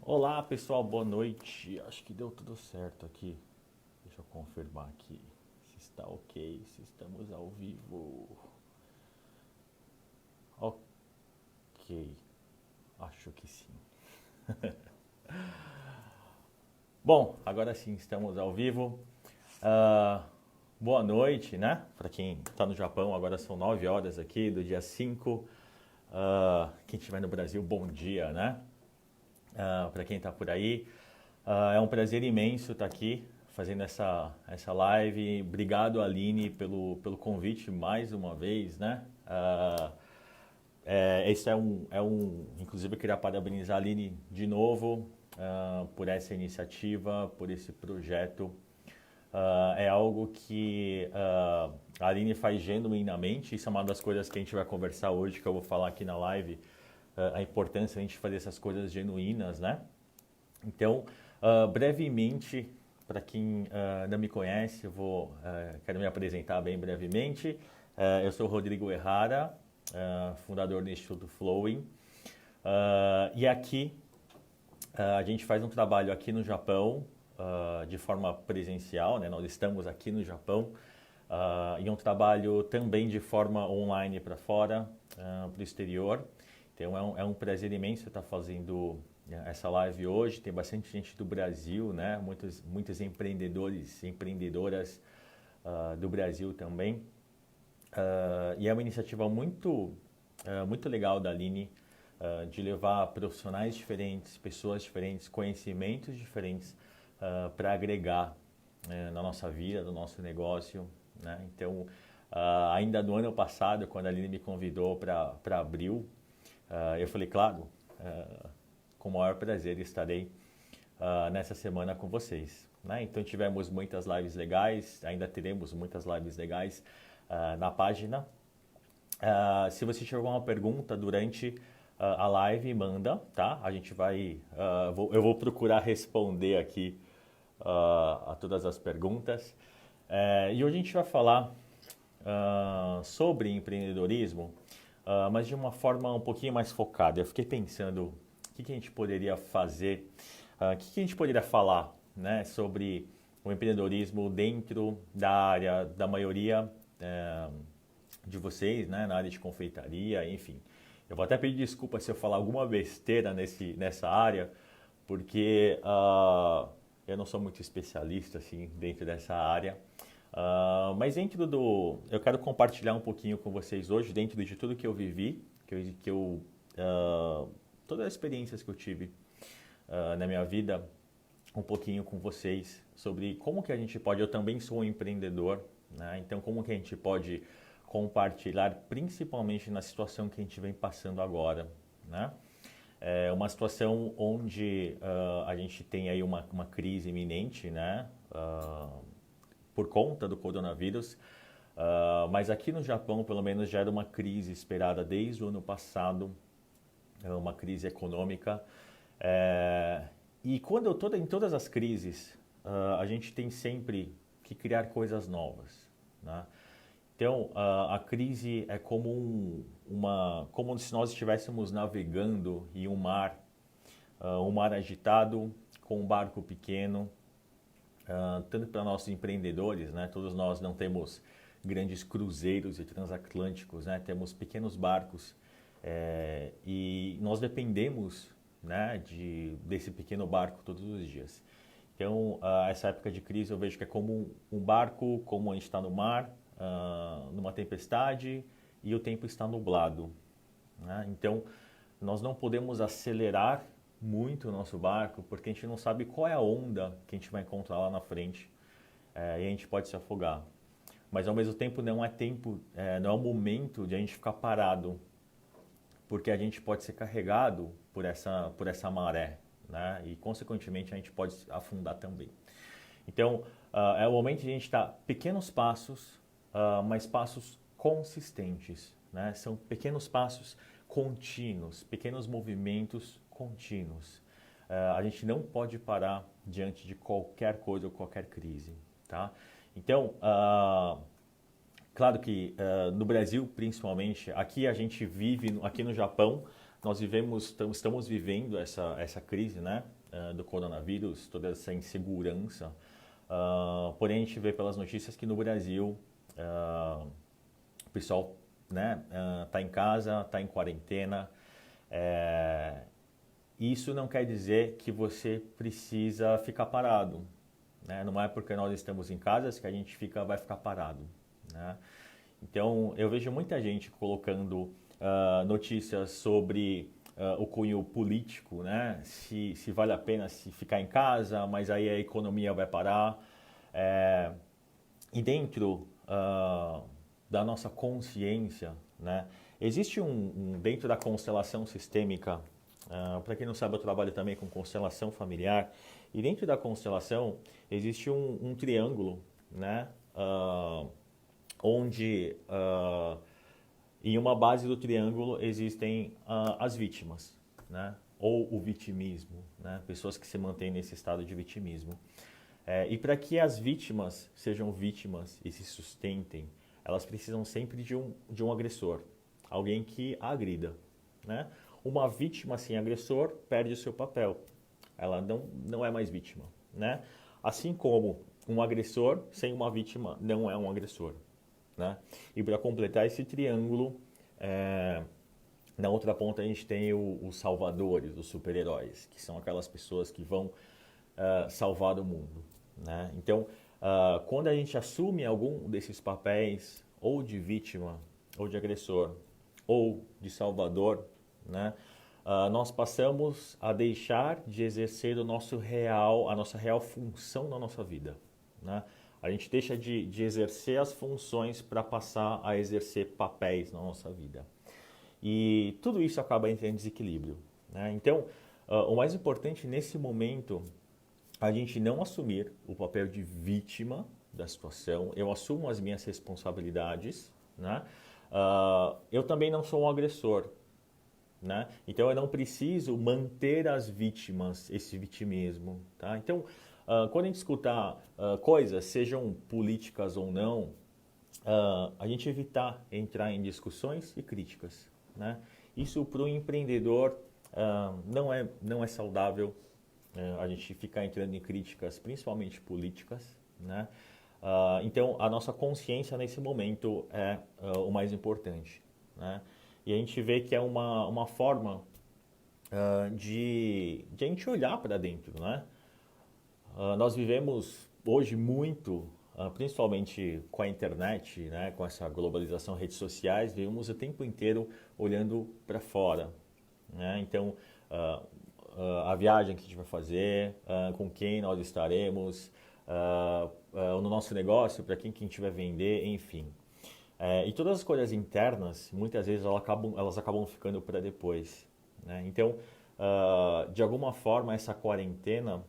Olá pessoal, boa noite. Acho que deu tudo certo aqui. Deixa eu confirmar aqui se está ok, se estamos ao vivo. Ok, acho que sim. Bom, agora sim estamos ao vivo. Ah, Boa noite, né? Para quem está no Japão, agora são 9 horas aqui do dia 5. Quem estiver no Brasil, bom dia, né? Para quem está por aí. É um prazer imenso estar aqui fazendo essa live. Obrigado, Aline, pelo convite mais uma vez, né? Esse inclusive eu queria parabenizar a Aline de novo por essa iniciativa, por esse projeto. É algo que a Aline faz genuinamente. Isso é uma das coisas que a gente vai conversar hoje, que eu vou falar aqui na live. A importância de a gente fazer essas coisas genuínas, né? Então, brevemente, para quem não me conhece, quero me apresentar bem brevemente. Eu sou Rodrigo Errara, fundador do Instituto Flowing. E aqui a gente faz um trabalho aqui no Japão de forma presencial, né? Nós estamos aqui no Japão e um trabalho também de forma online para fora, para o exterior. Então é um prazer imenso estar fazendo essa live hoje. Tem bastante gente do Brasil, né? Muitos empreendedores e empreendedoras do Brasil também. E é uma iniciativa muito legal da Aline de levar profissionais diferentes, pessoas diferentes, conhecimentos diferentes para agregar na nossa vida, no nosso negócio, né? Então, ainda no ano passado, quando a Aline me convidou para abril, eu falei, claro, com o maior prazer estarei nessa semana com vocês, né? Então tivemos muitas lives legais, ainda teremos muitas lives legais na página. Se você tiver alguma pergunta durante a live, manda, tá? A gente vai, eu vou procurar responder aqui a todas as perguntas. E hoje a gente vai falar sobre empreendedorismo, mas de uma forma um pouquinho mais focada. Eu fiquei pensando o que a gente poderia fazer, o que a gente poderia falar, né, sobre o empreendedorismo dentro da área da maioria de vocês, né, na área de confeitaria, enfim. Eu vou até pedir desculpa se eu falar alguma besteira nessa área, porque eu não sou muito especialista assim dentro dessa área. Mas eu quero compartilhar um pouquinho com vocês hoje, dentro de tudo que eu vivi, todas as experiências que eu tive na minha vida, um pouquinho com vocês sobre como que a gente pode, eu também sou um empreendedor, né? Então como que a gente pode compartilhar, principalmente na situação que a gente vem passando agora, né? É uma situação onde a gente tem aí uma crise iminente, né? Por conta do coronavírus. Mas aqui no Japão, pelo menos, já era uma crise esperada desde o ano passado, uma crise econômica. E quando em todas as crises, a gente tem sempre que criar coisas novas, né? Então, a crise é como se nós estivéssemos navegando em um mar agitado, com um barco pequeno, tanto para nossos empreendedores, né? Todos nós não temos grandes cruzeiros e transatlânticos, né? Temos pequenos barcos e nós dependemos, né, desse pequeno barco todos os dias. Então, essa época de crise eu vejo que é como um barco, como a gente está no mar, numa tempestade e o tempo está nublado, né? Então, nós não podemos acelerar muito o nosso barco porque a gente não sabe qual é a onda que a gente vai encontrar lá na frente e a gente pode se afogar. Mas ao mesmo tempo não é o momento de a gente ficar parado, porque a gente pode ser carregado por essa maré, né? E consequentemente a gente pode afundar também. Então é o momento de a gente dar pequenos passos, mas passos consistentes, né? São pequenos passos contínuos, pequenos movimentos contínuos. A gente não pode parar diante de qualquer coisa ou qualquer crise, tá? Então Claro que no Brasil, principalmente, aqui a gente vive, aqui no Japão, nós vivemos, estamos vivendo essa crise, né, do coronavírus, toda essa insegurança. Porém, a gente vê pelas notícias que no Brasil o pessoal, né, tá em casa, tá em quarentena. Isso não quer dizer que você precisa ficar parado, né? Não é porque nós estamos em casa que a gente vai ficar parado, né? Então, eu vejo muita gente colocando notícias sobre o cunho político, né? Se vale a pena se ficar em casa, mas aí a economia vai parar. E dentro da nossa consciência, né? Existe dentro da constelação sistêmica, para quem não sabe, eu trabalho também com constelação familiar, e dentro da constelação existe um triângulo, né? Onde em uma base do triângulo existem as vítimas, né? Ou o vitimismo, né? Pessoas que se mantêm nesse estado de vitimismo. E para que as vítimas sejam vítimas e se sustentem, elas precisam sempre de um agressor, alguém que a agrida, né? Uma vítima sem agressor perde o seu papel, ela não é mais vítima, né? Assim como um agressor sem uma vítima não é um agressor, né? E para completar esse triângulo, na outra ponta a gente tem os salvadores, os super-heróis, que são aquelas pessoas que vão salvar o mundo, né? Então, quando a gente assume algum desses papéis, ou de vítima, ou de agressor, ou de salvador, né? Nós passamos a deixar de exercer a nossa real função na nossa vida, né? A gente deixa de exercer as funções para passar a exercer papéis na nossa vida. E tudo isso acaba entrando em desequilíbrio, né? Então, o mais importante nesse momento, a gente não assumir o papel de vítima da situação. Eu assumo as minhas responsabilidades, né? Eu também não sou um agressor, né? Então eu não preciso manter as vítimas, esse vitimismo, tá? Então, quando a gente escutar coisas, sejam políticas ou não, a gente evitar entrar em discussões e críticas, né? Isso para o empreendedor não é saudável, a gente ficar entrando em críticas, principalmente políticas, né? Então a nossa consciência nesse momento é o mais importante, né? E a gente vê que é uma forma de a gente olhar para dentro, né? Nós vivemos hoje muito, principalmente com a internet, né? Com essa globalização, redes sociais, vivemos o tempo inteiro olhando para fora, né? Então, a viagem que a gente vai fazer, com quem nós estaremos, no nosso negócio, para quem que a gente vai vender, enfim. E todas as coisas internas, muitas vezes elas acabam ficando para depois, né? Então, de alguma forma, essa quarentena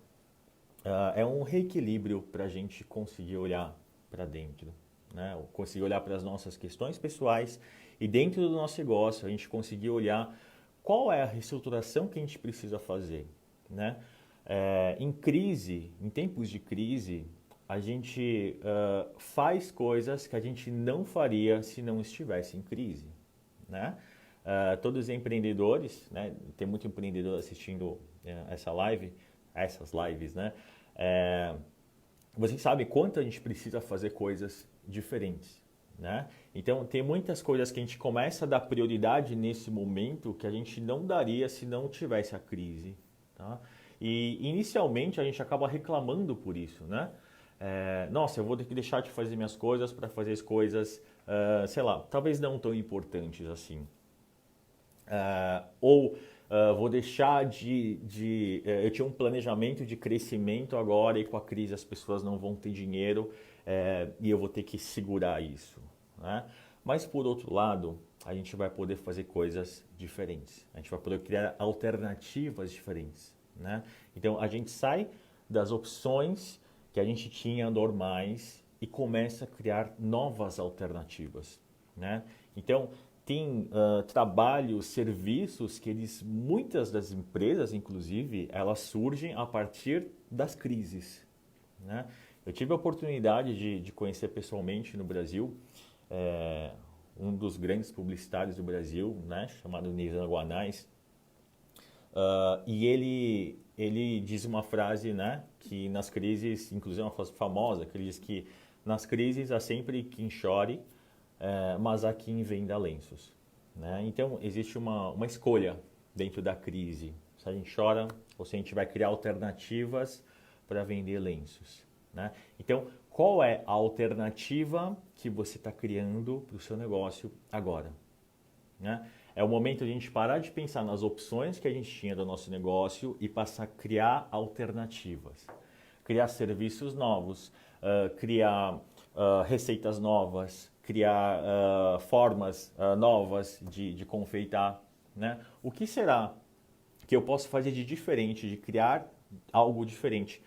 é um reequilíbrio para a gente conseguir olhar para dentro, né? Conseguir olhar para as nossas questões pessoais e dentro do nosso negócio a gente conseguir olhar qual é a reestruturação que a gente precisa fazer, né? Em crise, em tempos de crise, a gente faz coisas que a gente não faria se não estivesse em crise, né? Todos os empreendedores, né? Tem muito empreendedor assistindo essas lives, né? Vocês sabem quanto a gente precisa fazer coisas diferentes, né? Então, tem muitas coisas que a gente começa a dar prioridade nesse momento que a gente não daria se não tivesse a crise, tá? E inicialmente a gente acaba reclamando por isso, né? Nossa, eu vou ter que deixar de fazer minhas coisas para fazer as coisas, sei lá, talvez não tão importantes assim. Vou deixar eu tinha um planejamento de crescimento agora e com a crise as pessoas não vão ter dinheiro e eu vou ter que segurar isso, né? Mas por outro lado, a gente vai poder fazer coisas diferentes. A gente vai poder criar alternativas diferentes, né? Então a gente sai das opções que a gente tinha normais e começa a criar novas alternativas, né? Então tem trabalhos, serviços que muitas das empresas, inclusive, elas surgem a partir das crises, né? Eu tive a oportunidade de conhecer pessoalmente no Brasil um dos grandes publicitários do Brasil, né, chamado Nizam Guanais, e ele diz uma frase, né, que nas crises, inclusive uma frase famosa, que ele diz que nas crises há sempre quem chore, mas há quem venda lenços. Né? Então, existe uma escolha dentro da crise. Se a gente chora ou se a gente vai criar alternativas para vender lenços. Né? Então, qual é a alternativa que você está criando para o seu negócio agora? Né? É o momento de a gente parar de pensar nas opções que a gente tinha do nosso negócio e passar a criar alternativas. Criar serviços novos, criar receitas novas, criar formas novas de confeitar. Né? O que será que eu posso fazer de diferente, de criar algo diferente?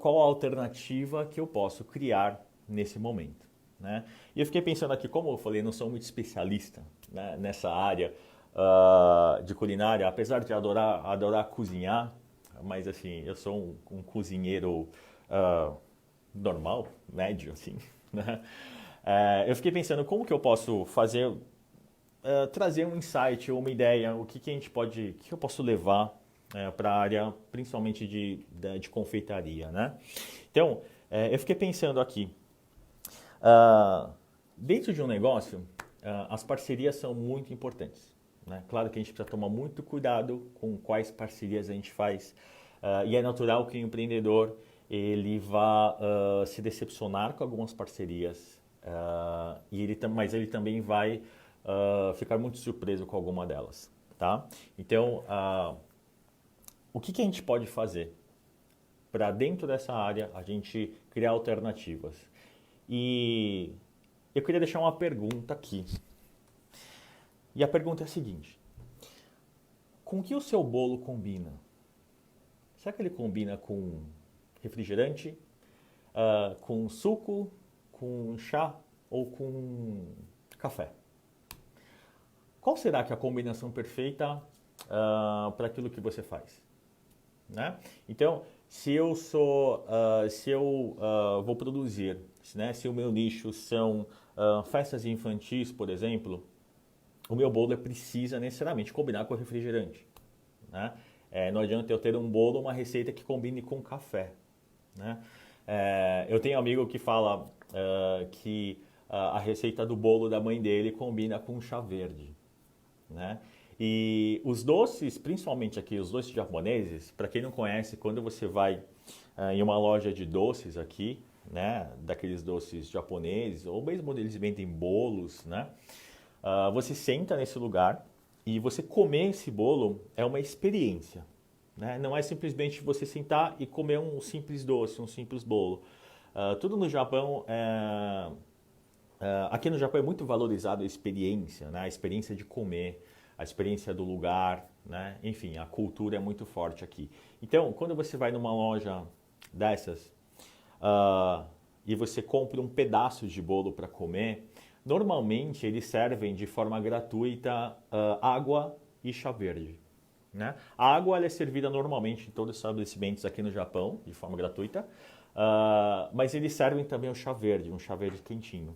Qual a alternativa que eu posso criar nesse momento? Né? E eu fiquei pensando aqui, como eu falei, não sou muito especialista, né, nessa área de culinária, apesar de adorar cozinhar, mas assim, eu sou um cozinheiro normal, médio, assim, né? Eu fiquei pensando como que eu posso fazer, trazer um insight ou uma ideia, o que a gente pode, o que eu posso levar para a área, principalmente de confeitaria, né? Então, eu fiquei pensando aqui, dentro de um negócio, as parcerias são muito importantes, né? Claro que a gente precisa tomar muito cuidado com quais parcerias a gente faz, e é natural que o empreendedor ele vá se decepcionar com algumas parcerias, mas ele também vai ficar muito surpreso com alguma delas, tá? Então, o que a gente pode fazer para dentro dessa área a gente criar alternativas? E eu queria deixar uma pergunta aqui. E a pergunta é a seguinte: com que o seu bolo combina? Será que ele combina com refrigerante, com suco, com chá ou com café? Qual será que é a combinação perfeita para aquilo que você faz? Né? Então, se eu vou produzir, né, se o meu nicho são festas infantis, por exemplo, o meu bolo precisa necessariamente combinar com refrigerante. Né? Não adianta eu ter um bolo, uma receita que combine com café. Né? Eu tenho um amigo que fala que a receita do bolo da mãe dele combina com chá verde. Né? E os doces, principalmente aqui, os doces japoneses, para quem não conhece, quando você vai em uma loja de doces aqui, né, daqueles doces japoneses, ou mesmo eles vendem bolos, né, você senta nesse lugar e você comer esse bolo é uma experiência. Né? Não é simplesmente você sentar e comer um simples doce, um simples bolo. Tudo no Japão aqui no Japão é muito valorizado a experiência, né? A experiência de comer, a experiência do lugar, né? Enfim, a cultura é muito forte aqui. Então, quando você vai numa loja dessas e você compra um pedaço de bolo para comer, normalmente eles servem de forma gratuita água e chá verde. Né? A água ela é servida normalmente em todos os estabelecimentos aqui no Japão, de forma gratuita, mas eles servem também o chá verde, um chá verde quentinho.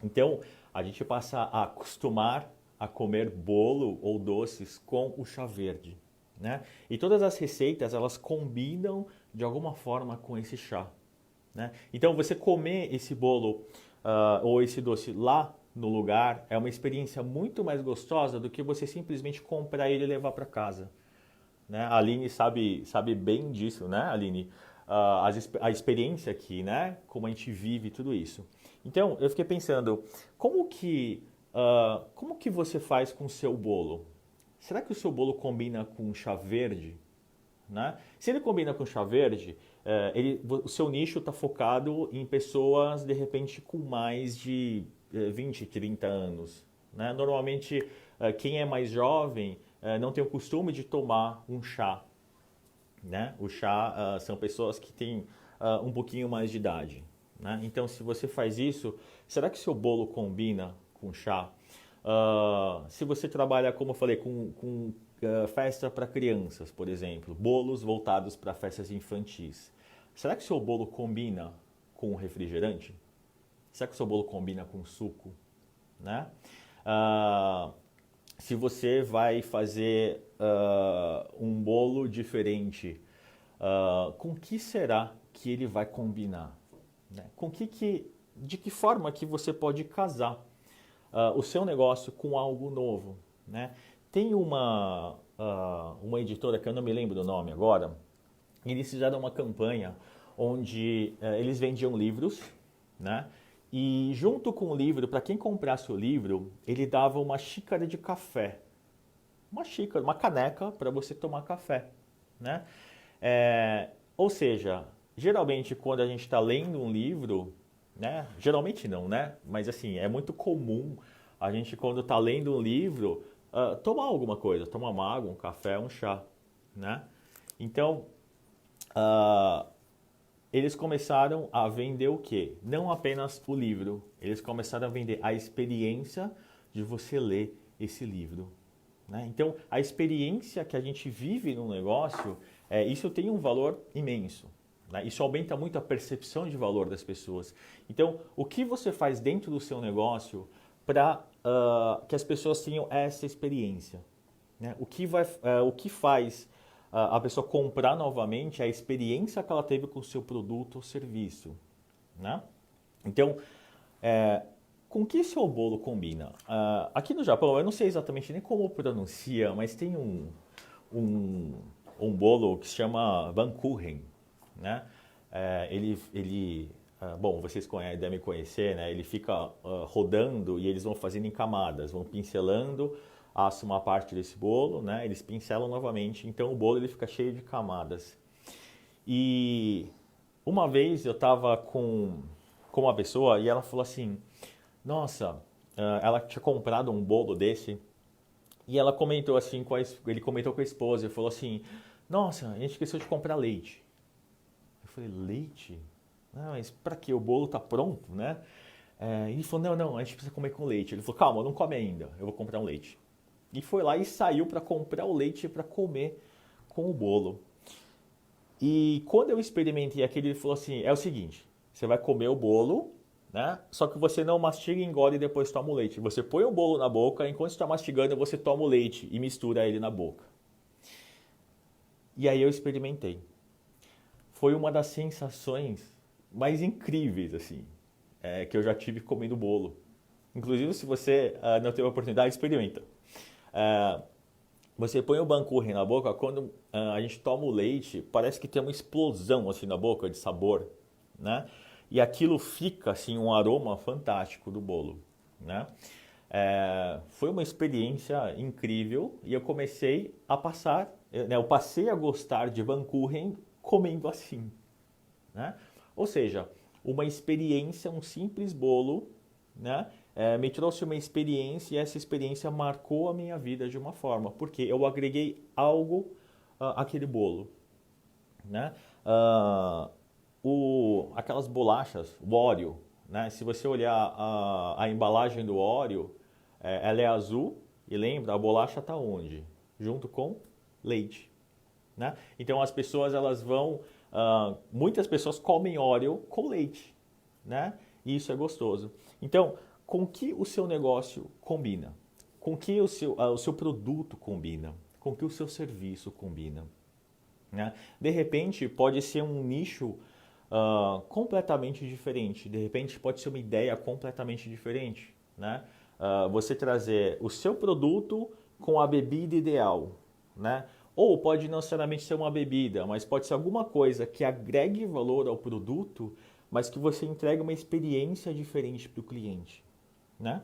Então, a gente passa a acostumar a comer bolo ou doces com o chá verde. Né? E todas as receitas, elas combinam de alguma forma com esse chá. Né? Então, você comer esse bolo ou esse doce lá no lugar é uma experiência muito mais gostosa do que você simplesmente comprar ele e levar para casa. Né? A Aline sabe bem disso, né, Aline? A experiência aqui, né? Como a gente vive tudo isso. Então, eu fiquei pensando, como que você faz com o seu bolo? Será que o seu bolo combina com chá verde? Né? Se ele combina com chá verde, o seu nicho está focado em pessoas, de repente, com mais de 20, 30 anos. Né? Normalmente, quem é mais jovem não tem o costume de tomar um chá. Né? O chá são pessoas que têm um pouquinho mais de idade. Né? Então, se você faz isso, será que seu bolo combina com chá? Se você trabalha, como eu falei, com festa para crianças, por exemplo, bolos voltados para festas infantis, será que seu bolo combina com refrigerante? Será que o seu bolo combina com suco? Né? Ah, se você vai fazer um bolo diferente, com que será que ele vai combinar? Né? De que forma que você pode casar o seu negócio com algo novo? Né? Tem uma editora que eu não me lembro do nome agora, eles fizeram uma campanha onde eles vendiam livros, né? E junto com o livro, para quem comprasse o livro, ele dava uma xícara de café. Uma xícara, uma caneca para você tomar café, né? Ou seja, geralmente quando a gente está lendo um livro, né? Geralmente não, né? Mas assim, é muito comum a gente quando está lendo um livro tomar alguma coisa, tomar uma água, um café, um chá, né? Então, eles começaram a vender o quê? Não apenas o livro, eles começaram a vender a experiência de você ler esse livro. Né? Então, a experiência que a gente vive no negócio, isso tem um valor imenso. Né? Isso aumenta muito a percepção de valor das pessoas. Então, o que você faz dentro do seu negócio para que as pessoas tenham essa experiência? Né? O que faz a pessoa comprar novamente a experiência que ela teve com o seu produto ou serviço? Né? Então, com que seu bolo combina? Aqui no Japão, eu não sei exatamente nem como pronuncia, mas tem um bolo que se chama Bankuchen, né? Bom, vocês devem conhecer, né? Ele fica rodando e eles vão fazendo em camadas, vão pincelando, assam uma parte desse bolo, né? Eles pincelam novamente, então o bolo ele fica cheio de camadas. E uma vez eu estava com uma pessoa e ela falou assim, nossa, ela tinha comprado um bolo desse e ela comentou assim, ele comentou com a esposa e falou assim, nossa, a gente esqueceu de comprar leite. Eu falei, leite? Ah, mas para quê? O bolo tá pronto, né? E ele falou, não, a gente precisa comer com leite. Ele falou, calma, não come ainda, eu vou comprar um leite. E foi lá e saiu para comprar o leite para comer com o bolo. E quando eu experimentei aquilo, ele falou assim, é o seguinte, você vai comer o bolo, né? Só que você não mastiga, engole e depois toma o leite. Você põe o bolo na boca, enquanto está mastigando, você toma o leite e mistura ele na boca. E aí eu experimentei. Foi uma das sensações mais incríveis, assim, que eu já tive comendo bolo. Inclusive, se você não teve a oportunidade, experimenta. Você põe o Bankuchen na boca, quando a gente toma o leite, parece que tem uma explosão assim na boca de sabor, né? E aquilo fica assim um aroma fantástico do bolo, né? Foi uma experiência incrível e eu comecei a eu passei a gostar de Bankuchen comendo assim, né? Ou seja, uma experiência, um simples bolo, né? Me trouxe uma experiência e essa experiência marcou a minha vida de uma forma, porque eu agreguei algo àquele bolo, né? Aquelas bolachas, o Oreo, né? Se você olhar a embalagem do Oreo, ela é azul e lembra, a bolacha está onde? Junto com leite, né? Então as pessoas muitas pessoas comem Oreo com leite, né? E isso é gostoso. Então, com que o seu negócio combina? Com que o seu produto combina? Com que o seu serviço combina? Né? De repente, pode ser um nicho completamente diferente. De repente, pode ser uma ideia completamente diferente. Né? Você trazer o seu produto com a bebida ideal. Né? Ou pode não necessariamente ser uma bebida, mas pode ser alguma coisa que agregue valor ao produto, mas que você entregue uma experiência diferente para o cliente. Né?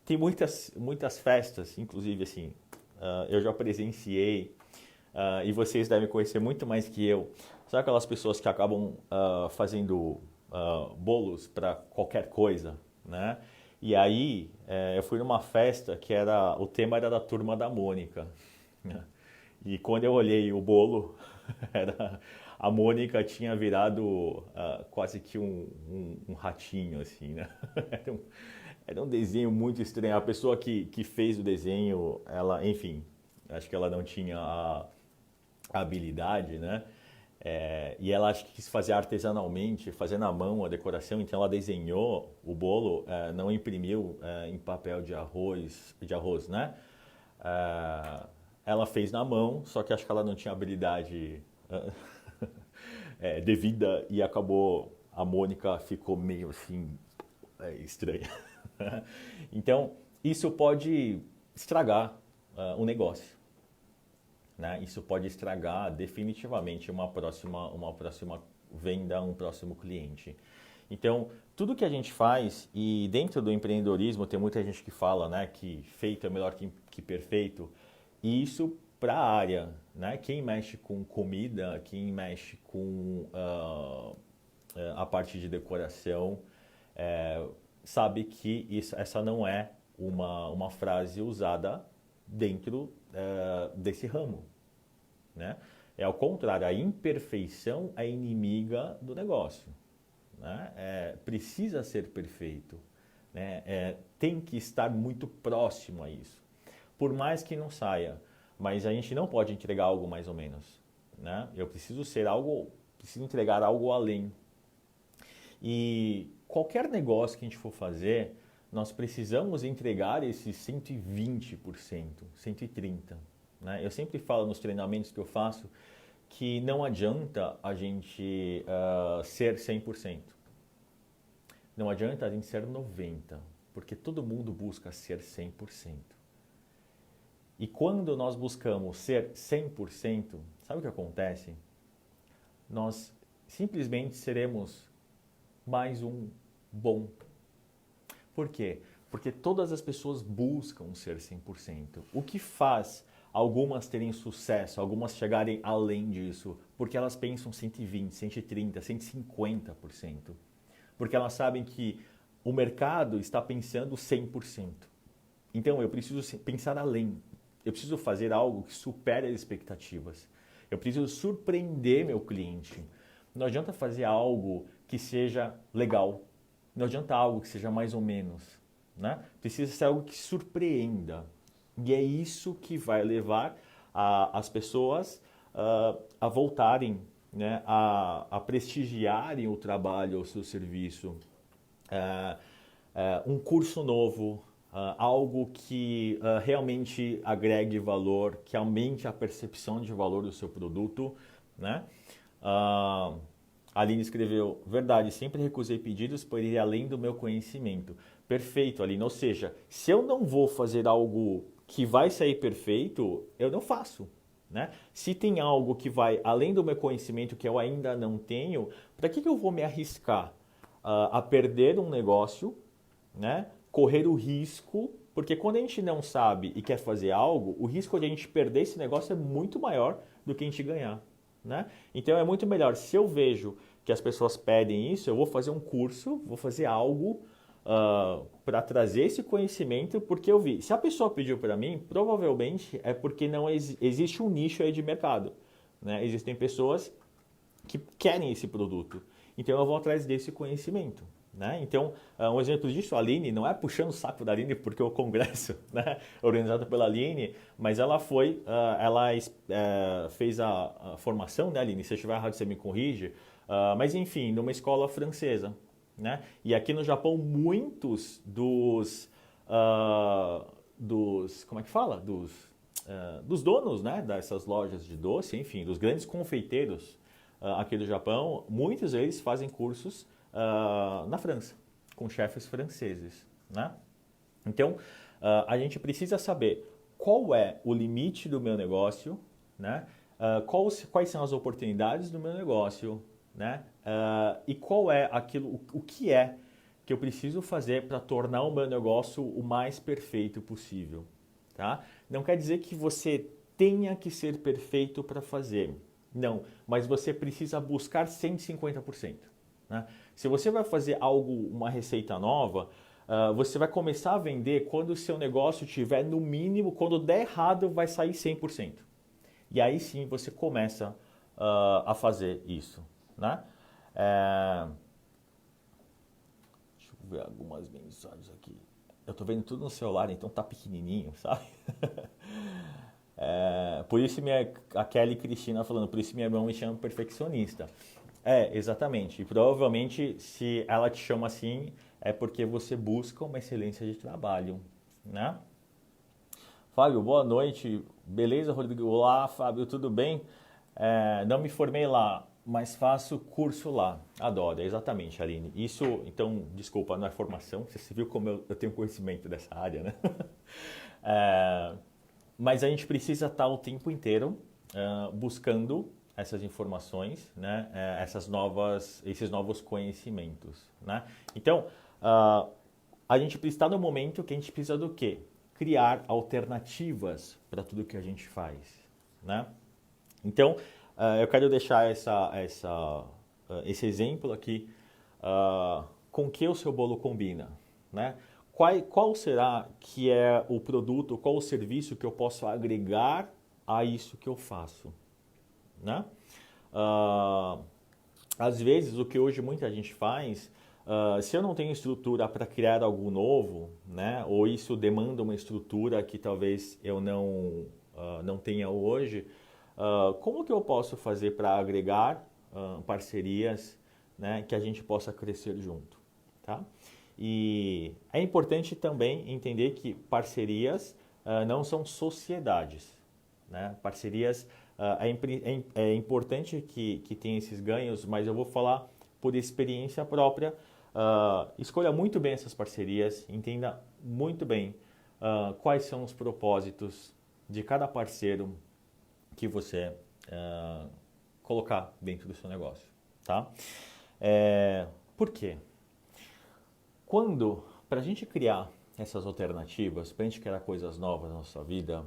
Tem muitas festas, inclusive assim, eu já presenciei, e vocês devem conhecer muito mais que eu. Sabe aquelas pessoas que acabam fazendo bolos para qualquer coisa, né? E aí eu fui numa festa que o tema era da Turma da Mônica. Né? E quando eu olhei o bolo, a Mônica tinha virado quase que um ratinho, assim, né? Era um desenho muito estranho. A pessoa que fez o desenho, ela, enfim, acho que ela não tinha a habilidade, né? E ela acho que quis fazer artesanalmente, fazer na mão a decoração, então ela desenhou o bolo, não imprimiu em papel de arroz, né? Ela fez na mão, só que acho que ela não tinha habilidade devida e acabou, a Mônica ficou meio assim, estranha. Então, isso pode estragar o negócio. Né? Isso pode estragar definitivamente uma próxima venda, um próximo cliente. Então, tudo que a gente faz, e dentro do empreendedorismo tem muita gente que fala, né, que feito é melhor que perfeito, e isso para a área, né? Quem mexe com comida, quem mexe com a parte de decoração, sabe que essa não é uma frase usada dentro desse ramo, né? É ao contrário, a imperfeição é inimiga do negócio, né? Precisa ser perfeito, né? Tem que estar muito próximo a isso, por mais que não saia, mas a gente não pode entregar algo mais ou menos, né? Eu preciso preciso entregar algo além. E qualquer negócio que a gente for fazer, nós precisamos entregar esses 120%, 130%. Né? Eu sempre falo nos treinamentos que eu faço que não adianta a gente ser 100%. Não adianta a gente ser 90%, porque todo mundo busca ser 100%. E quando nós buscamos ser 100%, sabe o que acontece? Nós simplesmente seremos mais um bom. Por quê? Porque todas as pessoas buscam ser 100%. O que faz algumas terem sucesso, algumas chegarem além disso? Porque elas pensam 120, 130, 150%. Porque elas sabem que o mercado está pensando 100%. Então eu preciso pensar além. Eu preciso fazer algo que supere as expectativas. Eu preciso surpreender meu cliente. Não adianta fazer algo que seja legal. Não adianta algo que seja mais ou menos. Né? Precisa ser algo que surpreenda. E é isso que vai levar as pessoas a voltarem, né? a prestigiarem o trabalho, o seu serviço. Um curso novo, algo que realmente agregue valor, que aumente a percepção de valor do seu produto, né? A Aline escreveu, verdade, sempre recusei pedidos por ir além do meu conhecimento. Perfeito, Aline, ou seja, se eu não vou fazer algo que vai sair perfeito, eu não faço. Né? Se tem algo que vai além do meu conhecimento que eu ainda não tenho, para que eu vou me arriscar a perder um negócio, né? Correr o risco, porque quando a gente não sabe e quer fazer algo, o risco de a gente perder esse negócio é muito maior do que a gente ganhar. Né? Então é muito melhor, se eu vejo que as pessoas pedem isso, eu vou fazer um curso, vou fazer algo para trazer esse conhecimento, porque eu vi. Se a pessoa pediu para mim, provavelmente é porque não existe um nicho aí de mercado. Né? Existem pessoas que querem esse produto. Então eu vou atrás desse conhecimento. Né? Então, um exemplo disso, a Aline, não é puxando o saco da Aline porque o congresso, né, organizado pela Aline, mas ela foi, fez a formação, né, Aline? Se eu estiver errado, você me corrige, mas enfim, numa escola francesa. Né? E aqui no Japão, muitos como é que fala? Dos donos, né, dessas lojas de doce, enfim, dos grandes confeiteiros aqui do Japão, muitos deles fazem cursos na França, com chefes franceses. Né? Então, a gente precisa saber qual é o limite do meu negócio, né? Quais são as oportunidades do meu negócio, né? E qual é o que é que eu preciso fazer para tornar o meu negócio o mais perfeito possível. Tá? Não quer dizer que você tenha que ser perfeito para fazer. Não, mas você precisa buscar 150%. Né? Se você vai fazer uma receita nova, você vai começar a vender quando o seu negócio tiver no mínimo, quando der errado, vai sair 100%. E aí sim você começa a fazer isso. Né? Deixa eu ver algumas mensagens aqui. Eu estou vendo tudo no celular, então tá pequenininho, sabe? por isso a Kelly Cristina falando, por isso minha irmã me chama perfeccionista. Exatamente. E provavelmente, se ela te chama assim, é porque você busca uma excelência de trabalho, né? Fábio, boa noite. Beleza, Rodrigo? Olá, Fábio, tudo bem? Não me formei lá, mas faço curso lá. Adoro, exatamente, Aline. Isso, então, desculpa, não é formação. Você viu como eu tenho conhecimento dessa área, né? Mas a gente precisa estar o tempo inteiro buscando essas informações, né? Esses novos conhecimentos, né? Então, a gente precisa estar no momento que a gente precisa do quê? Criar alternativas para tudo que a gente faz, né? Então, eu quero deixar esse exemplo aqui com que o seu bolo combina, né? Qual será que é o produto, qual o serviço que eu posso agregar a isso que eu faço, né? Às vezes, o que hoje muita gente faz, se eu não tenho estrutura para criar algo novo, né? Ou isso demanda uma estrutura que talvez eu não tenha hoje, como que eu posso fazer para agregar parcerias, né, que a gente possa crescer junto, tá? E é importante também entender que parcerias não são sociedades, né? Parcerias é importante que tenha esses ganhos, mas eu vou falar por experiência própria. Escolha muito bem essas parcerias, entenda muito bem quais são os propósitos de cada parceiro que você colocar dentro do seu negócio, tá? Por quê? Para a gente criar essas alternativas, para a gente criar coisas novas na nossa vida,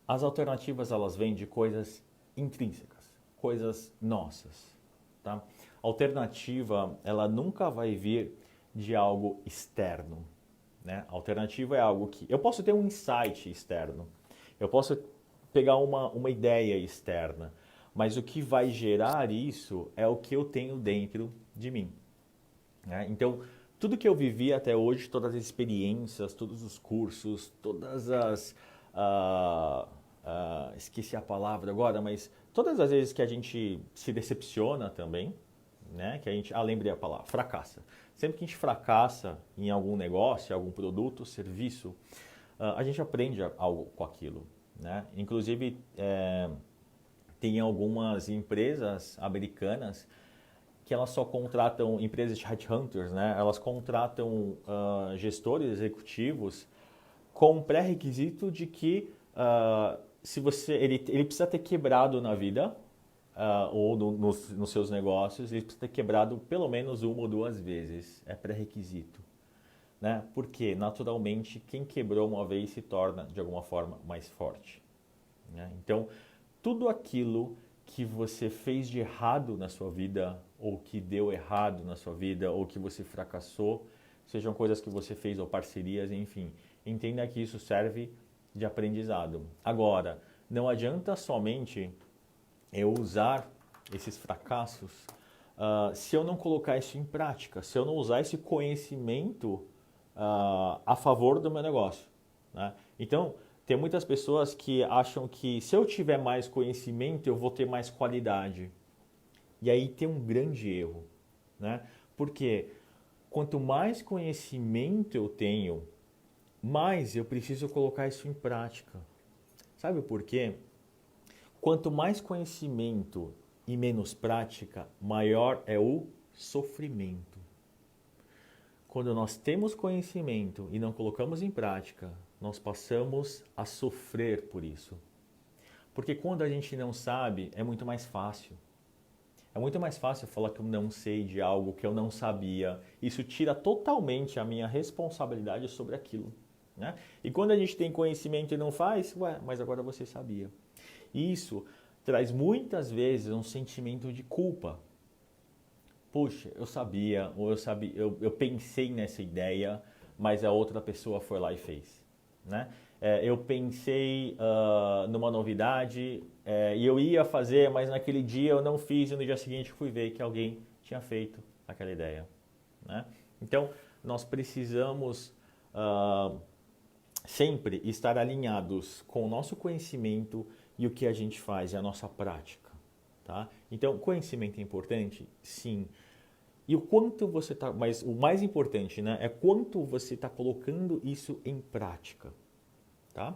as alternativas elas vêm de coisas intrínsecas, coisas nossas, tá? Alternativa, ela nunca vai vir de algo externo, né? Alternativa é algo que eu posso ter um insight externo, eu posso pegar uma ideia externa, mas o que vai gerar isso é o que eu tenho dentro de mim, né? Então, tudo que eu vivi até hoje, todas as experiências, todos os cursos, todas as... esqueci a palavra agora, mas todas as vezes que a gente se decepciona também, né? Que a gente, lembrei a palavra, fracassa. Sempre que a gente fracassa em algum negócio, algum produto, serviço, a gente aprende algo com aquilo, né? Inclusive, tem algumas empresas americanas que elas só contratam, empresas de headhunters, né? Elas contratam gestores executivos com um pré-requisito de que ele precisa ter quebrado na vida ou nos seus negócios, ele precisa ter quebrado pelo menos uma ou duas vezes. É pré-requisito, né? Porque naturalmente quem quebrou uma vez se torna de alguma forma mais forte, né? Então, tudo aquilo que você fez de errado na sua vida, ou que deu errado na sua vida, ou que você fracassou, sejam coisas que você fez ou parcerias, enfim, entenda que isso serve de aprendizado. Agora, não adianta somente eu usar esses fracassos se eu não colocar isso em prática, se eu não usar esse conhecimento a favor do meu negócio, né? Então, tem muitas pessoas que acham que se eu tiver mais conhecimento, eu vou ter mais qualidade. E aí tem um grande erro, né? Porque quanto mais conhecimento eu tenho, mais eu preciso colocar isso em prática. Sabe por quê? Quanto mais conhecimento e menos prática, maior é o sofrimento. Quando nós temos conhecimento e não colocamos em prática, nós passamos a sofrer por isso. Porque quando a gente não sabe, é muito mais fácil. É muito mais fácil falar que eu não sei de algo que eu não sabia. Isso tira totalmente a minha responsabilidade sobre aquilo, né? E quando a gente tem conhecimento e não faz, mas agora você sabia. Isso traz muitas vezes um sentimento de culpa. Puxa, eu sabia, ou eu pensei nessa ideia, mas a outra pessoa foi lá e fez, né? Eu pensei numa novidade e eu ia fazer, mas naquele dia eu não fiz e no dia seguinte fui ver que alguém tinha feito aquela ideia, né? Então, nós precisamos sempre estar alinhados com o nosso conhecimento e o que a gente faz, e a nossa prática, tá? Então, conhecimento é importante? Sim. E o quanto você está, mas o mais importante, né, é quanto você está colocando isso em prática, tá?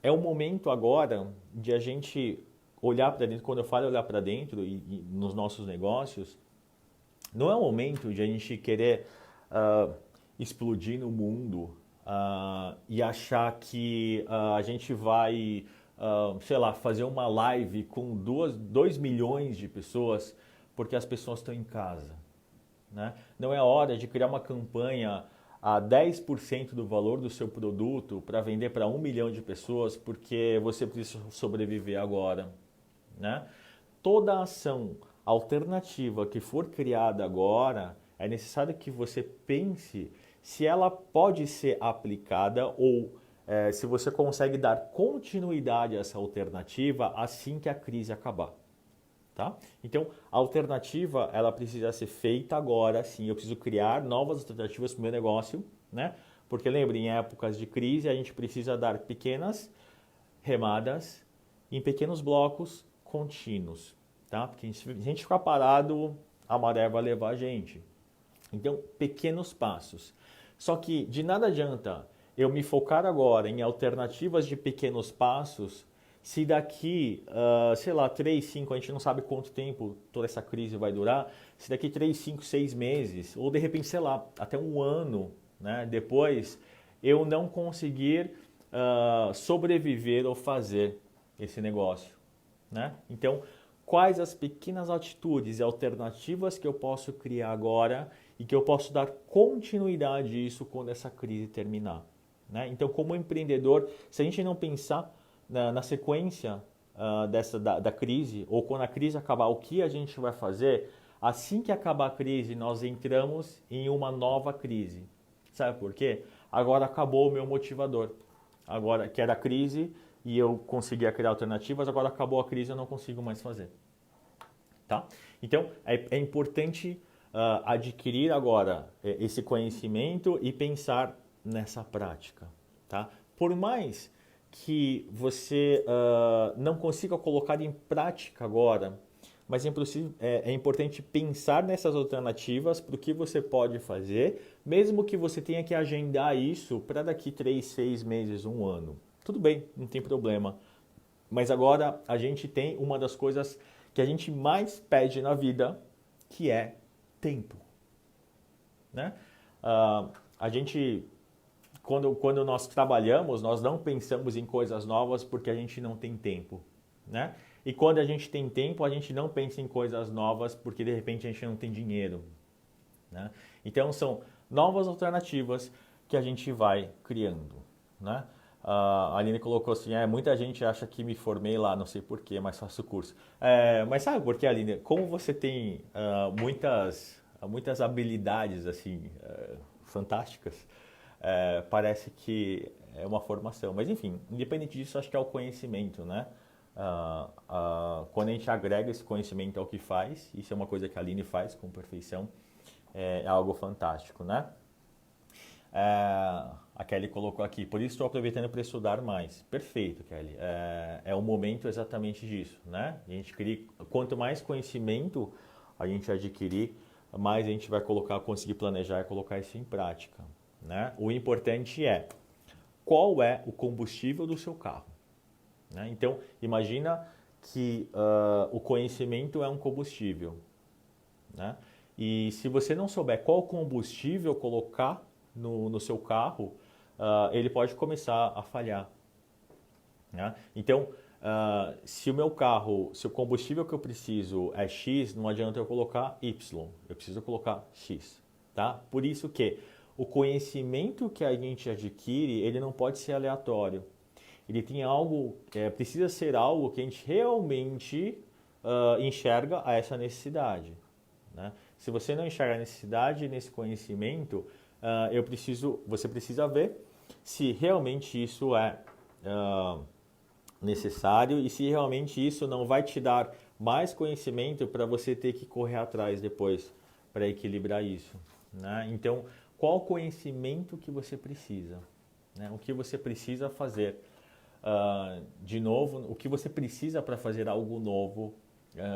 É o momento agora de a gente olhar para dentro. Quando eu falo olhar para dentro e nos nossos negócios, não é o momento de a gente querer explodir no mundo e achar que a gente vai, sei lá, fazer uma live com 2 milhões de pessoas porque as pessoas estão em casa, né? Não é hora de criar uma campanha a 10% do valor do seu produto para vender para 1 milhão de pessoas porque você precisa sobreviver agora, né? Toda ação alternativa que for criada agora, é necessário que você pense se ela pode ser aplicada ou se você consegue dar continuidade a essa alternativa assim que a crise acabar. Tá? Então, a alternativa ela precisa ser feita agora, sim. Eu preciso criar novas alternativas para o meu negócio, né? Porque lembre, em épocas de crise a gente precisa dar pequenas remadas em pequenos blocos contínuos, tá? Porque se a gente ficar parado, a maré vai levar a gente. Então, pequenos passos. Só que de nada adianta eu me focar agora em alternativas de pequenos passos se daqui, sei lá, 3, 5, a gente não sabe quanto tempo toda essa crise vai durar, se daqui 3, 5, 6 meses, ou de repente, sei lá, até um ano, né, depois, eu não conseguir sobreviver ou fazer esse negócio, né? Então, quais as pequenas atitudes e alternativas que eu posso criar agora e que eu posso dar continuidade a isso quando essa crise terminar, né? Então, como empreendedor, se a gente não pensar na sequência da crise, ou quando a crise acabar, o que a gente vai fazer, assim que acabar a crise, nós entramos em uma nova crise. Sabe por quê? Agora acabou o meu motivador. Agora, que era a crise e eu conseguia criar alternativas, agora acabou a crise e eu não consigo mais fazer. Tá? Então, é importante adquirir agora esse conhecimento e pensar nessa prática. Tá? Por mais que você não consiga colocar em prática agora, mas é importante pensar nessas alternativas para o que você pode fazer, mesmo que você tenha que agendar isso para daqui 3, 6 meses, um ano. Tudo bem, não tem problema. Mas agora a gente tem uma das coisas que a gente mais pede na vida, que é tempo, né? A gente, quando nós trabalhamos, nós não pensamos em coisas novas porque a gente não tem tempo, né? E quando a gente tem tempo, a gente não pensa em coisas novas porque de repente a gente não tem dinheiro, né? Então são novas alternativas que a gente vai criando, né? A Aline colocou assim, muita gente acha que me formei lá, não sei porquê, mas faço curso. Mas sabe por quê, Aline? Como você tem muitas habilidades assim fantásticas, parece que é uma formação. Mas enfim, independente disso, acho que é o conhecimento, né? Quando a gente agrega esse conhecimento ao que faz, isso é uma coisa que a Aline faz com perfeição, é algo fantástico, né? A Kelly colocou aqui, por isso estou aproveitando para estudar mais. Perfeito, Kelly. É o momento exatamente disso, né? A gente quanto mais conhecimento a gente adquirir, mais a gente vai conseguir planejar e colocar isso em prática, né? O importante é qual é o combustível do seu carro, né? Então, imagina que o conhecimento é um combustível, né? E se você não souber qual combustível colocar no seu carro, ele pode começar a falhar, né? Então, se o combustível que eu preciso é X, não adianta eu colocar Y, eu preciso colocar X, tá? Por isso que o conhecimento que a gente adquire, ele não pode ser aleatório. Ele tem precisa ser algo que a gente realmente enxerga a essa necessidade, né? Se você não enxerga a necessidade nesse conhecimento, você precisa ver se realmente isso é necessário e se realmente isso não vai te dar mais conhecimento para você ter que correr atrás depois para equilibrar isso, né? Então, qual conhecimento que você precisa, né? O que você precisa fazer de novo, o que você precisa para fazer algo novo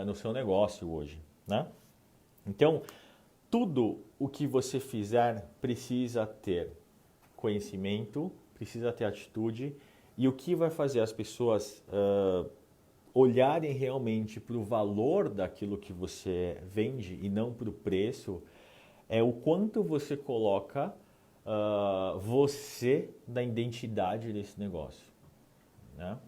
no seu negócio hoje, né? Então, tudo o que você fizer precisa ter conhecimento, precisa ter atitude, e o que vai fazer as pessoas olharem realmente para o valor daquilo que você vende e não para o preço é o quanto você coloca você na identidade desse negócio, né?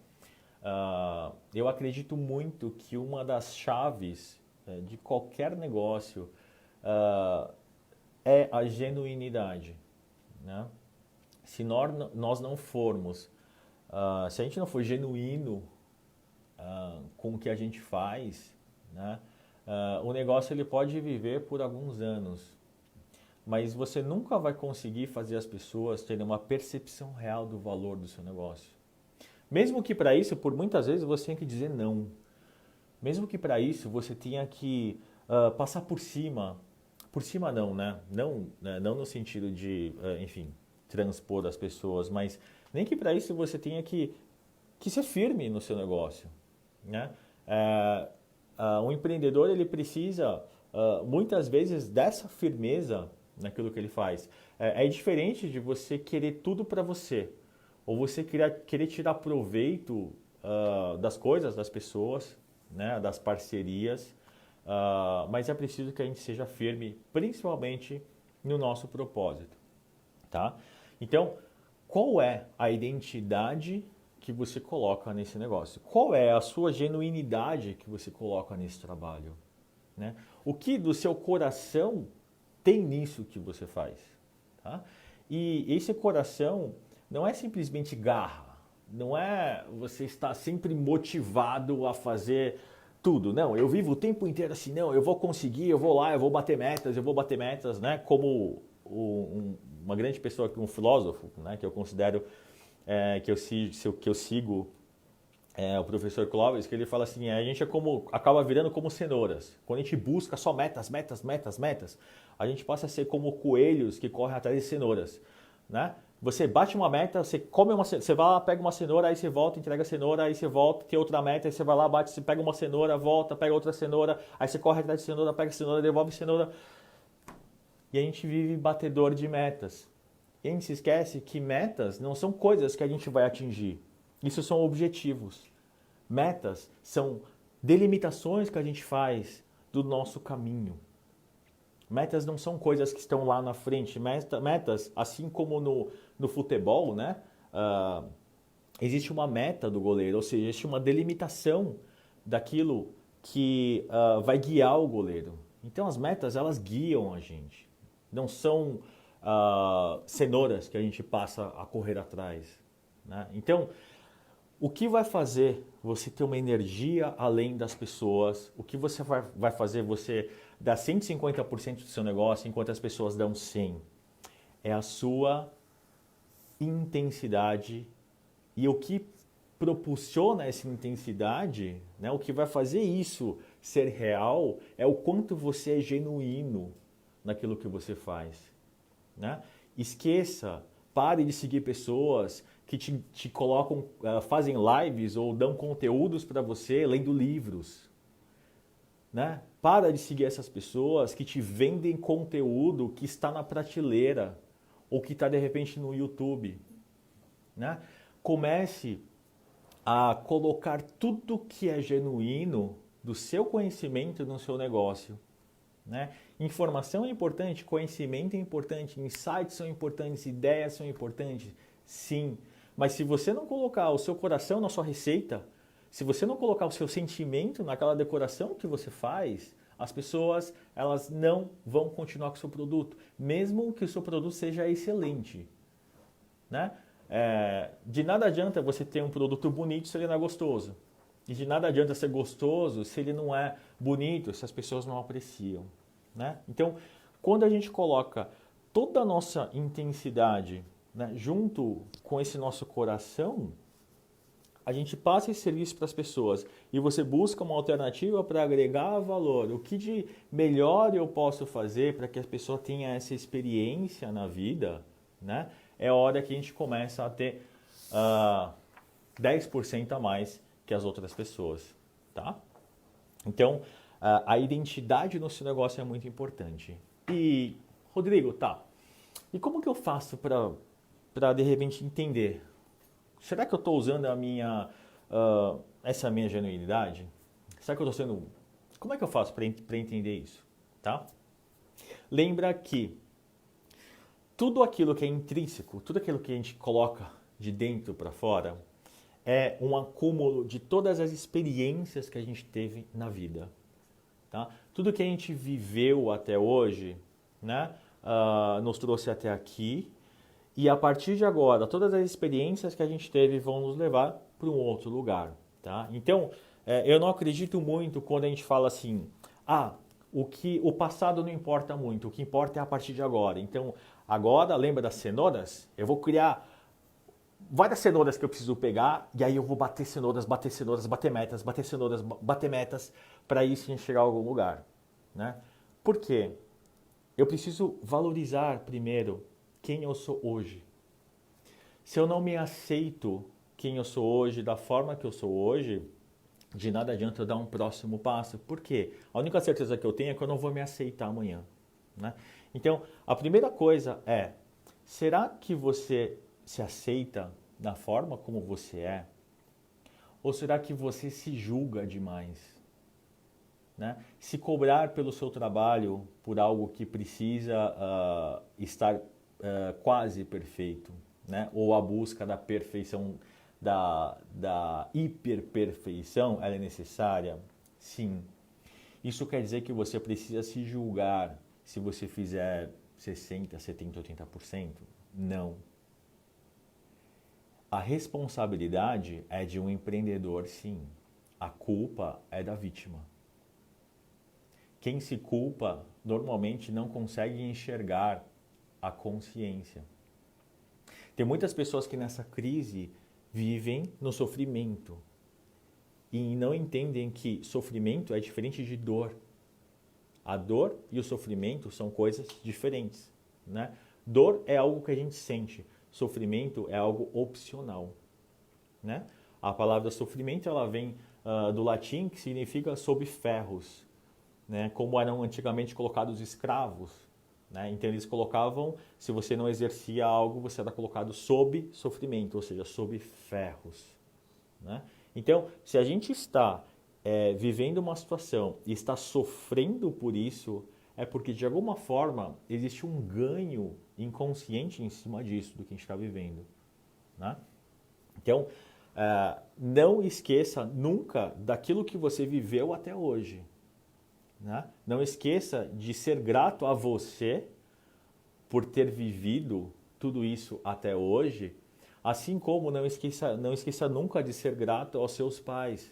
Eu acredito muito que uma das chaves de qualquer negócio é a genuinidade, né? Se nós não formos, se a gente não for genuíno com o que a gente faz, né, o negócio ele pode viver por alguns anos, mas você nunca vai conseguir fazer as pessoas terem uma percepção real do valor do seu negócio. Mesmo que para isso, por muitas vezes, você tenha que dizer não. Mesmo que para isso você tenha que passar por cima não, né? Não no sentido de, enfim, transpor as pessoas, mas nem que para isso você tenha que ser firme no seu negócio, né? Um empreendedor ele precisa muitas vezes dessa firmeza naquilo que ele faz. É diferente de você querer tudo para você, ou você querer tirar proveito das coisas, das pessoas, né? Das parcerias, mas é preciso que a gente seja firme, principalmente no nosso propósito, tá? Então, qual é a identidade que você coloca nesse negócio? Qual é a sua genuinidade que você coloca nesse trabalho, né? O que do seu coração tem nisso que você faz, tá? E esse coração não é simplesmente garra, não é você estar sempre motivado a fazer tudo. Não, eu vivo o tempo inteiro assim, não, eu vou conseguir, eu vou lá, eu vou bater metas, né? Como uma grande pessoa, um filósofo, né? Que eu considero, que eu sigo, o professor Clóvis, que ele fala assim, a gente acaba virando como cenouras. Quando a gente busca só metas, a gente passa a ser como coelhos que correm atrás de cenouras, né? Você bate uma meta, você vai lá, pega uma cenoura, aí você volta, entrega a cenoura, aí você volta, tem outra meta, aí você vai lá, bate, você pega uma cenoura, volta, pega outra cenoura, aí você corre atrás de cenoura, pega a cenoura, devolve a cenoura. E a gente vive batedor de metas. E a gente se esquece que metas não são coisas que a gente vai atingir. Isso são objetivos. Metas são delimitações que a gente faz do nosso caminho. Metas não são coisas que estão lá na frente. Metas, assim como no futebol, né? Existe uma meta do goleiro, ou seja, existe uma delimitação daquilo que vai guiar o goleiro. Então as metas, elas guiam a gente. Não são cenouras que a gente passa a correr atrás, né? Então, o que vai fazer você ter uma energia além das pessoas? O que você vai fazer você dar 150% do seu negócio enquanto as pessoas dão 100%? É a sua intensidade. E o que propulsiona essa intensidade, né, o que vai fazer isso ser real, é o quanto você é genuíno naquilo que você faz, né? Esqueça, pare de seguir pessoas que te colocam, fazem lives ou dão conteúdos para você lendo livros, né? Para de seguir essas pessoas que te vendem conteúdo que está na prateleira ou que está de repente no YouTube, né? Comece a colocar tudo que é genuíno do seu conhecimento no seu negócio, né? Informação é importante, conhecimento é importante, insights são importantes, ideias são importantes, sim. Mas se você não colocar o seu coração na sua receita, se você não colocar o seu sentimento naquela decoração que você faz, as pessoas elas não vão continuar com o seu produto, mesmo que o seu produto seja excelente, né? De nada adianta você ter um produto bonito se ele não é gostoso. E de nada adianta ser gostoso se ele não é bonito, se as pessoas não apreciam, né? Então, quando a gente coloca toda a nossa intensidade, né, junto com esse nosso coração, a gente passa esse serviço para as pessoas e você busca uma alternativa para agregar valor. O que de melhor eu posso fazer para que a pessoa tenha essa experiência na vida, né? é hora que a gente começa a ter 10% a mais que as outras pessoas, tá? Então, a identidade no seu negócio é muito importante. E, Rodrigo, tá, e como que eu faço para de repente entender? Será que eu estou usando essa minha genuinidade? Será que eu estou sendo... Como é que eu faço para entender isso? Tá? Lembra que tudo aquilo que é intrínseco, tudo aquilo que a gente coloca de dentro para fora, é um acúmulo de todas as experiências que a gente teve na vida. Tá? Tudo que a gente viveu até hoje, né, nos trouxe até aqui, e a partir de agora, todas as experiências que a gente teve vão nos levar para um outro lugar. Tá? Então, eu não acredito muito quando a gente fala assim, o passado não importa muito, o que importa é a partir de agora. Então, agora, lembra das cenouras? Eu vou criar várias cenouras que eu preciso pegar, e aí eu vou bater cenouras, bater metas, bater cenouras, bater metas, para isso a gente chegar a algum lugar. Né? Por quê? Eu preciso valorizar primeiro quem eu sou hoje. Se eu não me aceito quem eu sou hoje, da forma que eu sou hoje, de nada adianta eu dar um próximo passo. Por quê? A única certeza que eu tenho é que eu não vou me aceitar amanhã. Né? Então, a primeira coisa é, será que você se aceita da forma como você é? Ou será que você se julga demais? Né? Se cobrar pelo seu trabalho por algo que precisa estar quase perfeito, né? Ou a busca da perfeição, da hiperperfeição, ela é necessária? Sim. Isso quer dizer que você precisa se julgar se você fizer 60%, 70%, 80%? Não. A responsabilidade é de um empreendedor, sim. A culpa é da vítima. Quem se culpa normalmente não consegue enxergar a consciência. Tem muitas pessoas que nessa crise vivem no sofrimento e não entendem que sofrimento é diferente de dor. A dor e o sofrimento são coisas diferentes, né? Dor é algo que a gente sente, sofrimento é algo opcional, né? A palavra sofrimento ela vem do latim, que significa sob ferros, né? Como eram antigamente colocados escravos, né? Então eles colocavam, se você não exercia algo, você era colocado sob sofrimento, ou seja, sob ferros, né? Então, se a gente está vivendo uma situação e está sofrendo por isso, é porque de alguma forma existe um ganho inconsciente em cima disso, do que a gente está vivendo, né? Então, não esqueça nunca daquilo que você viveu até hoje. Né? Não esqueça de ser grato a você por ter vivido tudo isso até hoje, assim como não esqueça nunca de ser grato aos seus pais,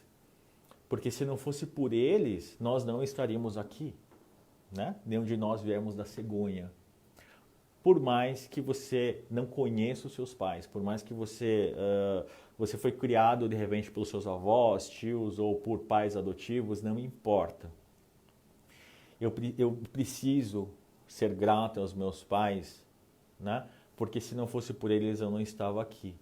porque se não fosse por eles, nós não estaríamos aqui, né? Nenhum de nós viemos da cegonha. Por mais que você não conheça os seus pais, por mais que você foi criado de repente pelos seus avós, tios ou por pais adotivos, não importa. Eu preciso ser grato aos meus pais, né? Porque se não fosse por eles eu não estava aqui.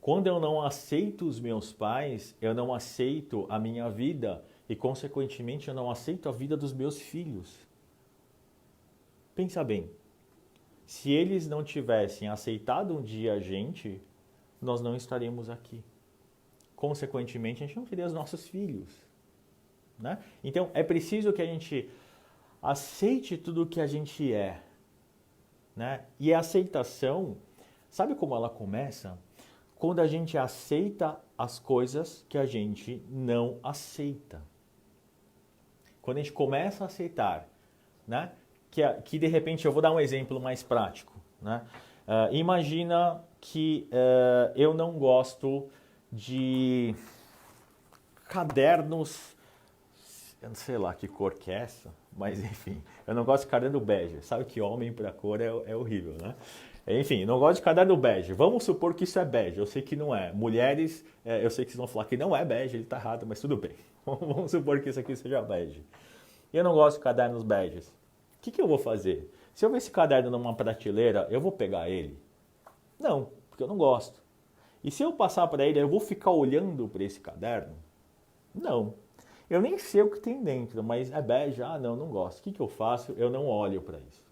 Quando eu não aceito os meus pais, eu não aceito a minha vida e, consequentemente, eu não aceito a vida dos meus filhos. Pensa bem, se eles não tivessem aceitado um dia a gente, nós não estaríamos aqui. Consequentemente, a gente não teria os nossos filhos, né? Então, é preciso que a gente aceite tudo o que a gente é, né? E a aceitação, sabe como ela começa? Quando a gente aceita as coisas que a gente não aceita. Quando a gente começa a aceitar, né? Que de repente, eu vou dar um exemplo mais prático, né? Imagina que eu não gosto de cadernos, eu não sei lá que cor que é essa, mas enfim, eu não gosto de caderno bege. Sabe que homem para cor é horrível, né? Enfim, não gosto de caderno bege. Vamos supor que isso é bege, eu sei que não é. Mulheres, eu sei que vocês vão falar que não é bege, ele está errado, mas tudo bem. Vamos supor que isso aqui seja bege. E eu não gosto de cadernos beges. O que eu vou fazer? Se eu ver esse caderno numa prateleira, eu vou pegar ele? Não, porque eu não gosto. E se eu passar para ele, eu vou ficar olhando para esse caderno? Não. Eu nem sei o que tem dentro, mas é bege, não, não gosto. O que eu faço? Eu não olho para isso.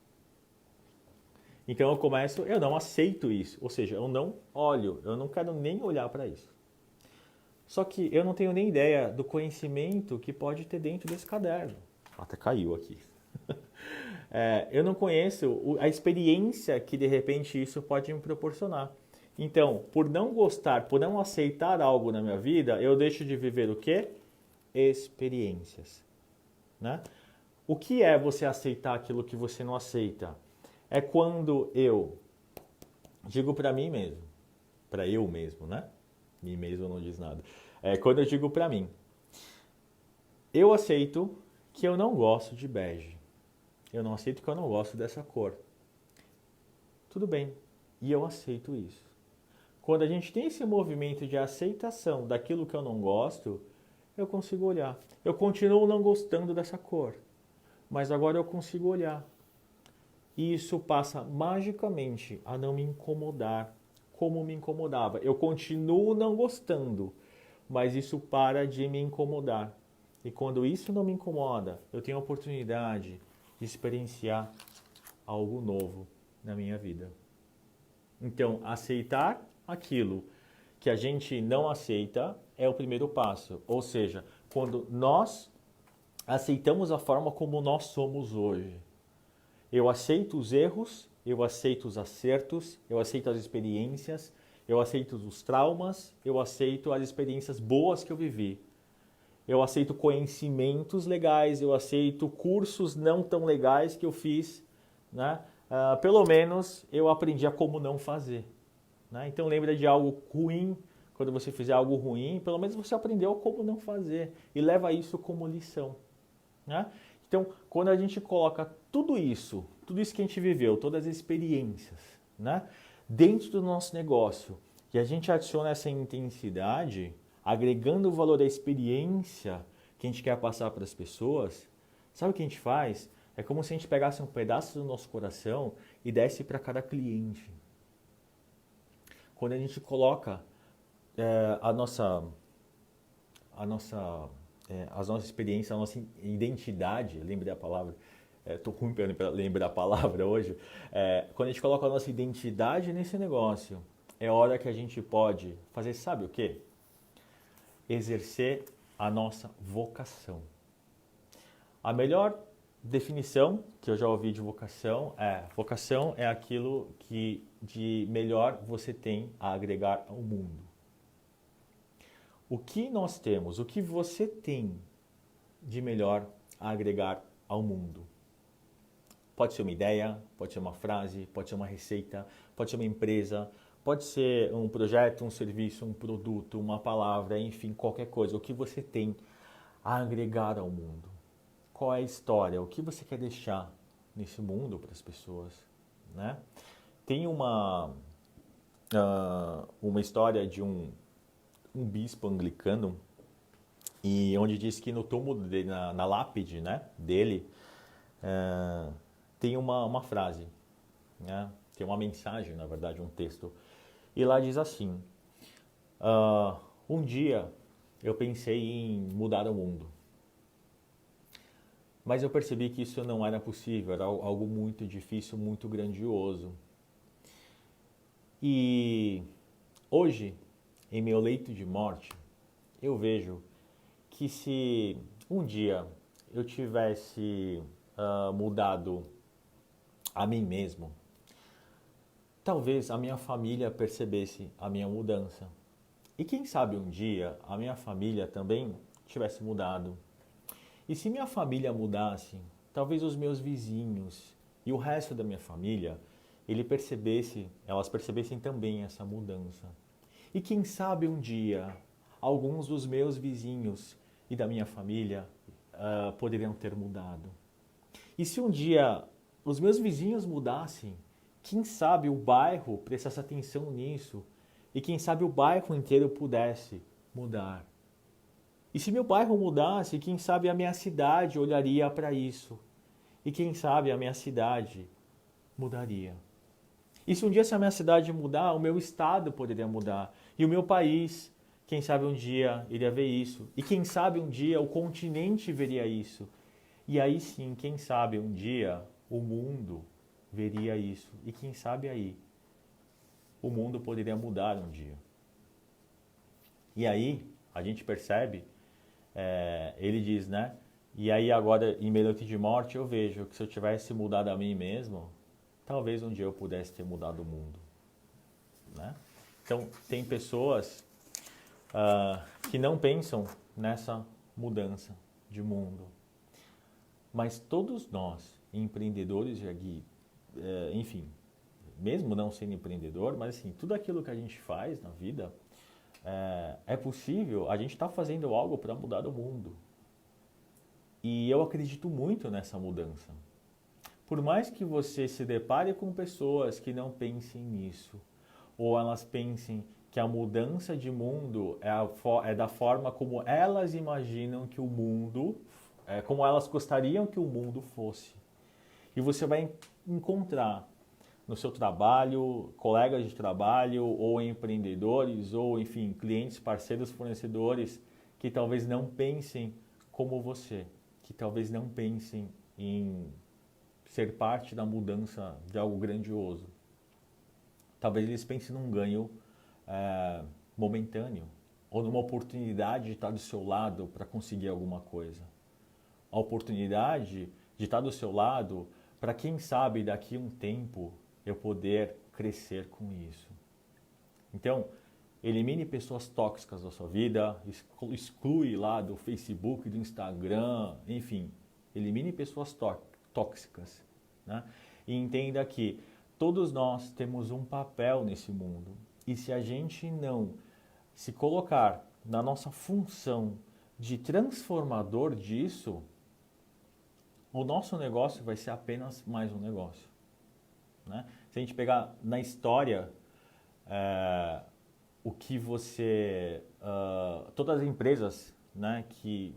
Então eu não aceito isso. Ou seja, eu não olho, eu não quero nem olhar para isso. Só que eu não tenho nem ideia do conhecimento que pode ter dentro desse caderno. Até caiu aqui. Eu não conheço a experiência que de repente isso pode me proporcionar. Então, por não gostar, por não aceitar algo na minha vida, eu deixo de viver o quê? Experiências. Né? O que é você aceitar aquilo que você não aceita? É quando eu digo para mim mesmo, para eu mesmo, né? Mim mesmo não diz nada. É quando eu digo para mim, eu aceito que eu não gosto de bege. Eu não aceito que eu não gosto dessa cor. Tudo bem. E eu aceito isso. Quando a gente tem esse movimento de aceitação daquilo que eu não gosto, eu consigo olhar. Eu continuo não gostando dessa cor, mas agora eu consigo olhar. E isso passa magicamente a não me incomodar como me incomodava. Eu continuo não gostando, mas isso para de me incomodar. E quando isso não me incomoda, eu tenho a oportunidade de experienciar algo novo na minha vida. Então, aceitar aquilo que a gente não aceita é o primeiro passo. Ou seja, quando nós aceitamos a forma como nós somos hoje. Eu aceito os erros, eu aceito os acertos, eu aceito as experiências, eu aceito os traumas, eu aceito as experiências boas que eu vivi. Eu aceito conhecimentos legais, eu aceito cursos não tão legais que eu fiz, né? Pelo menos eu aprendi a como não fazer. Né? Então lembra de algo ruim, quando você fizer algo ruim, pelo menos você aprendeu como não fazer e leva isso como lição. Né? Então, quando a gente coloca tudo isso que a gente viveu, todas as experiências, né, dentro do nosso negócio, e a gente adiciona essa intensidade, agregando o valor da experiência que a gente quer passar para as pessoas, sabe o que a gente faz? É como se a gente pegasse um pedaço do nosso coração e desse para cada cliente. Quando a gente coloca as nossas experiências, a nossa identidade, lembrei a palavra, estou ruim para lembrar a palavra hoje, quando a gente coloca a nossa identidade nesse negócio, é hora que a gente pode fazer, sabe o quê? Exercer a nossa vocação. A melhor definição que eu já ouvi de vocação é aquilo que de melhor você tem a agregar ao mundo. O que nós temos, o que você tem de melhor a agregar ao mundo? Pode ser uma ideia, pode ser uma frase, pode ser uma receita, pode ser uma empresa, pode ser um projeto, um serviço, um produto, uma palavra, enfim, qualquer coisa. O que você tem a agregar ao mundo? Qual é a história? O que você quer deixar nesse mundo para as pessoas? Né? Tem uma história de um bispo anglicano, e onde diz que no túmulo dele, na lápide, né, dele, tem uma frase, né, tem uma mensagem, na verdade, um texto, e lá diz assim, um dia eu pensei em mudar o mundo, mas eu percebi que isso não era possível, era algo muito difícil, muito grandioso. E hoje, em meu leito de morte, eu vejo que se um dia eu tivesse mudado a mim mesmo, talvez a minha família percebesse a minha mudança. E quem sabe um dia a minha família também tivesse mudado. E se minha família mudasse, talvez os meus vizinhos e o resto da minha família, elas percebessem também essa mudança. E quem sabe um dia, alguns dos meus vizinhos e da minha família poderiam ter mudado. E se um dia os meus vizinhos mudassem, quem sabe o bairro prestasse atenção nisso e quem sabe o bairro inteiro pudesse mudar. E se meu bairro mudasse, quem sabe a minha cidade olharia para isso. E quem sabe a minha cidade mudaria. E se um dia essa minha cidade mudar, o meu estado poderia mudar. E o meu país, quem sabe um dia iria ver isso. E quem sabe um dia o continente veria isso. E aí sim, quem sabe um dia o mundo veria isso. E quem sabe aí o mundo poderia mudar um dia. E aí a gente percebe, ele diz, né? E aí agora em Meia Noite de Morte eu vejo que se eu tivesse mudado a mim mesmo, talvez um dia eu pudesse ter mudado o mundo, né? Então tem pessoas que não pensam nessa mudança de mundo. Mas todos nós, empreendedores, enfim, mesmo não sendo empreendedor, mas assim, tudo aquilo que a gente faz na vida, é possível, a gente está fazendo algo para mudar o mundo. E eu acredito muito nessa mudança. Por mais que você se depare com pessoas que não pensem nisso, ou elas pensem que a mudança de mundo é da forma como elas imaginam que o mundo, como elas gostariam que o mundo fosse. E você vai encontrar no seu trabalho, colegas de trabalho, ou empreendedores, ou enfim, clientes, parceiros, fornecedores, que talvez não pensem como você, que talvez não pensem em ser parte da mudança de algo grandioso. Talvez eles pensem num ganho momentâneo, ou numa oportunidade de estar do seu lado para conseguir alguma coisa. A oportunidade de estar do seu lado para, quem sabe, daqui a um tempo eu poder crescer com isso. Então, elimine pessoas tóxicas da sua vida, exclui lá do Facebook, do Instagram, enfim, elimine pessoas tóxicas, né? E entenda que todos nós temos um papel nesse mundo. E se a gente não se colocar na nossa função de transformador disso, o nosso negócio vai ser apenas mais um negócio, né? Se a gente pegar na história, o que todas as empresas, né, que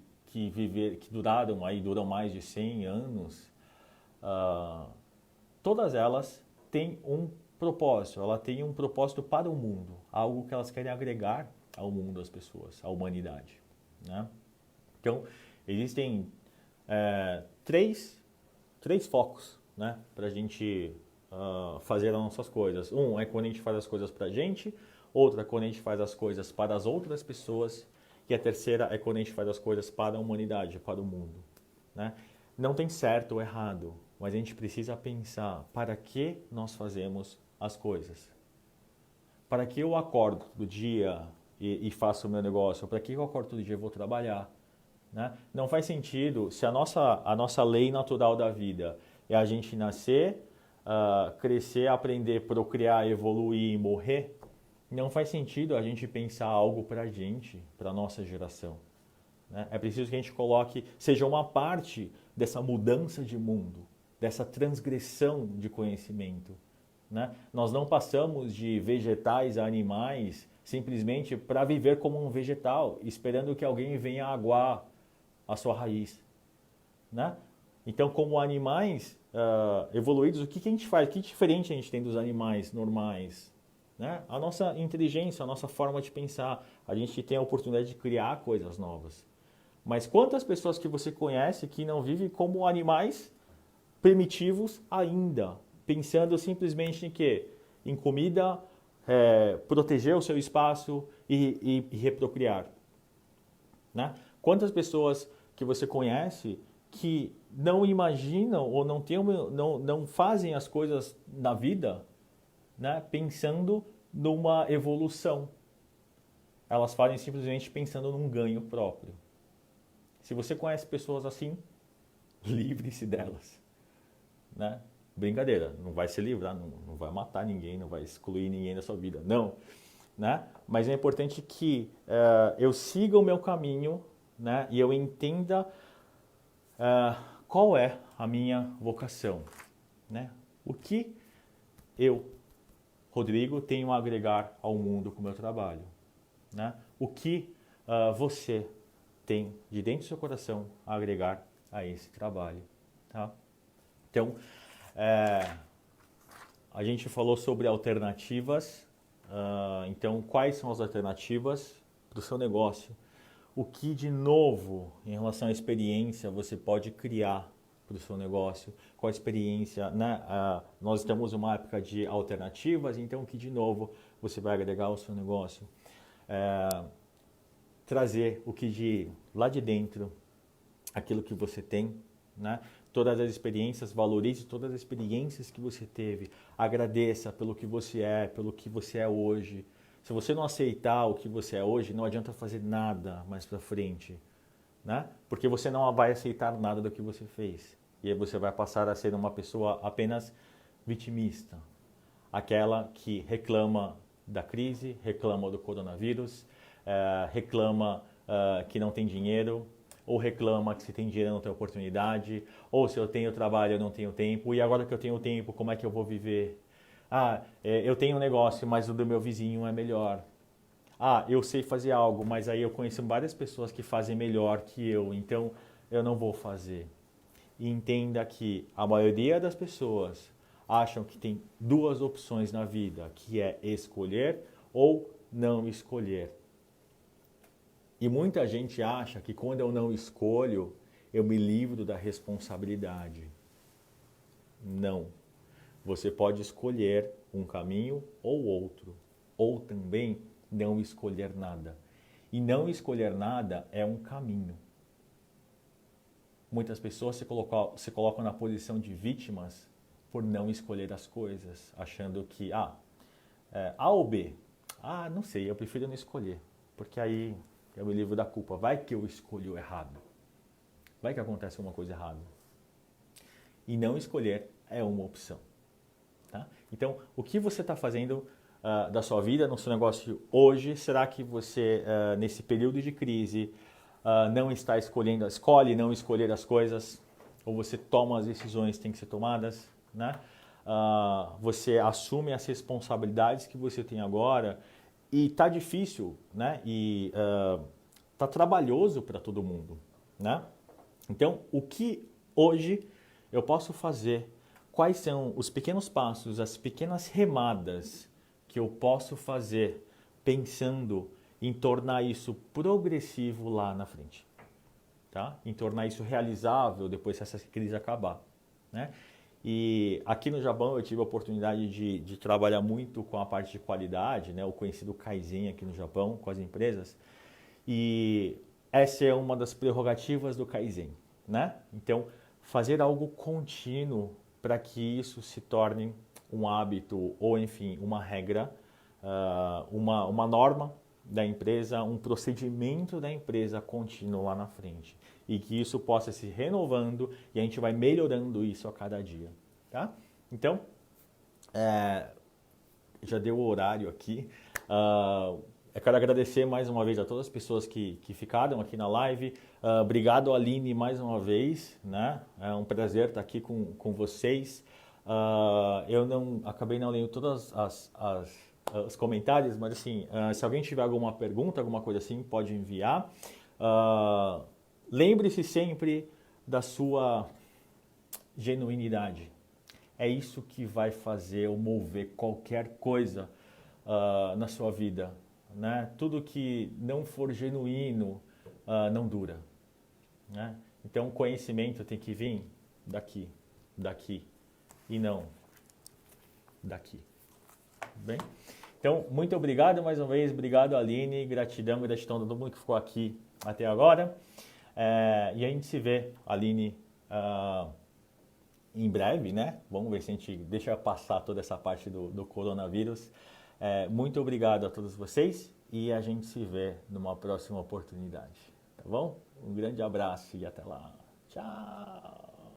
duram mais de 100 anos, todas elas têm um propósito, ela tem um propósito para o mundo, algo que elas querem agregar ao mundo, às pessoas, à humanidade, né? Então, existem três focos, né, para a gente fazer as nossas coisas. Um é quando a gente faz as coisas para a gente, outra é quando a gente faz as coisas para as outras pessoas, e a terceira é quando a gente faz as coisas para a humanidade, para o mundo, né? Não tem certo ou errado, mas a gente precisa pensar para que nós fazemos as coisas. Para que eu acordo todo dia e faço o meu negócio? Para que eu acordo todo dia e vou trabalhar, né? Não faz sentido, se a nossa lei natural da vida é a gente nascer, crescer, aprender, procriar, evoluir e morrer, não faz sentido a gente pensar algo para a gente, para a nossa geração, né? É preciso que a gente seja uma parte dessa mudança de mundo, dessa transgressão de conhecimento, né? Nós não passamos de vegetais a animais simplesmente para viver como um vegetal, esperando que alguém venha aguar a sua raiz, né? Então, como animais evoluídos, o que a gente faz? O que diferente a gente tem dos animais normais, né? A nossa inteligência, a nossa forma de pensar. A gente tem a oportunidade de criar coisas novas. Mas quantas pessoas que você conhece que não vivem como animais primitivos ainda, pensando simplesmente em quê? Em comida, proteger o seu espaço e reprocriar, né? Quantas pessoas que você conhece que não imaginam ou não fazem as coisas na vida, né, pensando numa evolução. Elas fazem simplesmente pensando num ganho próprio. Se você conhece pessoas assim, livre-se delas, né? Brincadeira, não vai se livrar, não vai matar ninguém, não vai excluir ninguém da sua vida, não, né? Mas é importante que eu siga o meu caminho, né, e eu entenda qual é a minha vocação, né? O que eu, Rodrigo, tenho a agregar ao mundo com o meu trabalho, né? O que você tem de dentro do seu coração a agregar a esse trabalho, tá? Então, a gente falou sobre alternativas. Então, quais são as alternativas para o seu negócio? O que de novo em relação à experiência você pode criar para o seu negócio? Qual a experiência, né? Nós estamos numa época de alternativas, então o que de novo você vai agregar ao seu negócio? Trazer o que de lá de dentro, aquilo que você tem, né? Todas as experiências, valorize todas as experiências que você teve, agradeça pelo que você é hoje. Se você não aceitar o que você é hoje, não adianta fazer nada mais para frente, né? Porque você não vai aceitar nada do que você fez. E aí você vai passar a ser uma pessoa apenas vitimista. Aquela que reclama da crise, reclama do coronavírus, reclama que não tem dinheiro, ou reclama que se tem dinheiro não tem oportunidade, ou se eu tenho trabalho eu não tenho tempo, e agora que eu tenho tempo, como é que eu vou viver? Eu tenho um negócio, mas o do meu vizinho é melhor. Eu sei fazer algo, mas aí eu conheço várias pessoas que fazem melhor que eu, então eu não vou fazer. E entenda que a maioria das pessoas acham que tem duas opções na vida, que é escolher ou não escolher. E muita gente acha que quando eu não escolho, eu me livro da responsabilidade. Não. Você pode escolher um caminho ou outro, ou também não escolher nada. E não escolher nada é um caminho. Muitas pessoas se colocam na posição de vítimas por não escolher as coisas, achando que A ou B? Não sei, eu prefiro não escolher, porque aí eu me livro da culpa. Vai que eu escolho errado. Vai que acontece alguma coisa errada. E não escolher é uma opção. Tá? Então, o que você está fazendo da sua vida, no seu negócio hoje? Será que você, nesse período de crise, não está escolhe não escolher as coisas? Ou você toma as decisões que têm que ser tomadas? Né? Você assume as responsabilidades que você tem agora e está difícil, né? E está trabalhoso para todo mundo, né? Então, o que hoje eu posso fazer? Quais são os pequenos passos, as pequenas remadas que eu posso fazer pensando em tornar isso progressivo lá na frente? Tá? Em tornar isso realizável depois que essa crise acabar, né? E aqui no Japão eu tive a oportunidade de trabalhar muito com a parte de qualidade, né? O conhecido Kaizen aqui no Japão, com as empresas. E essa é uma das prerrogativas do Kaizen, né? Então, fazer algo contínuo para que isso se torne um hábito ou, enfim, uma regra, uma norma da empresa, um procedimento da empresa contínuo lá na frente. E que isso possa se renovando e a gente vai melhorando isso a cada dia. Tá? Então, já deu o horário aqui. Eu quero agradecer mais uma vez a todas as pessoas que ficaram aqui na live. Obrigado, Aline, mais uma vez. Né? É um prazer estar aqui com vocês. Eu acabei não lendo todos os comentários, mas assim, se alguém tiver alguma pergunta, alguma coisa assim, pode enviar. Lembre-se sempre da sua genuinidade. É isso que vai fazer ou mover qualquer coisa na sua vida. Né? Tudo que não for genuíno não dura. Né? Então, o conhecimento tem que vir daqui e não daqui. Bem? Então, muito obrigado mais uma vez. Obrigado, Aline. Gratidão a todo mundo que ficou aqui até agora. E a gente se vê, Aline, em breve, né? Vamos ver se a gente deixa passar toda essa parte do coronavírus. Muito obrigado a todos vocês e a gente se vê numa próxima oportunidade, tá bom? Um grande abraço e até lá. Tchau!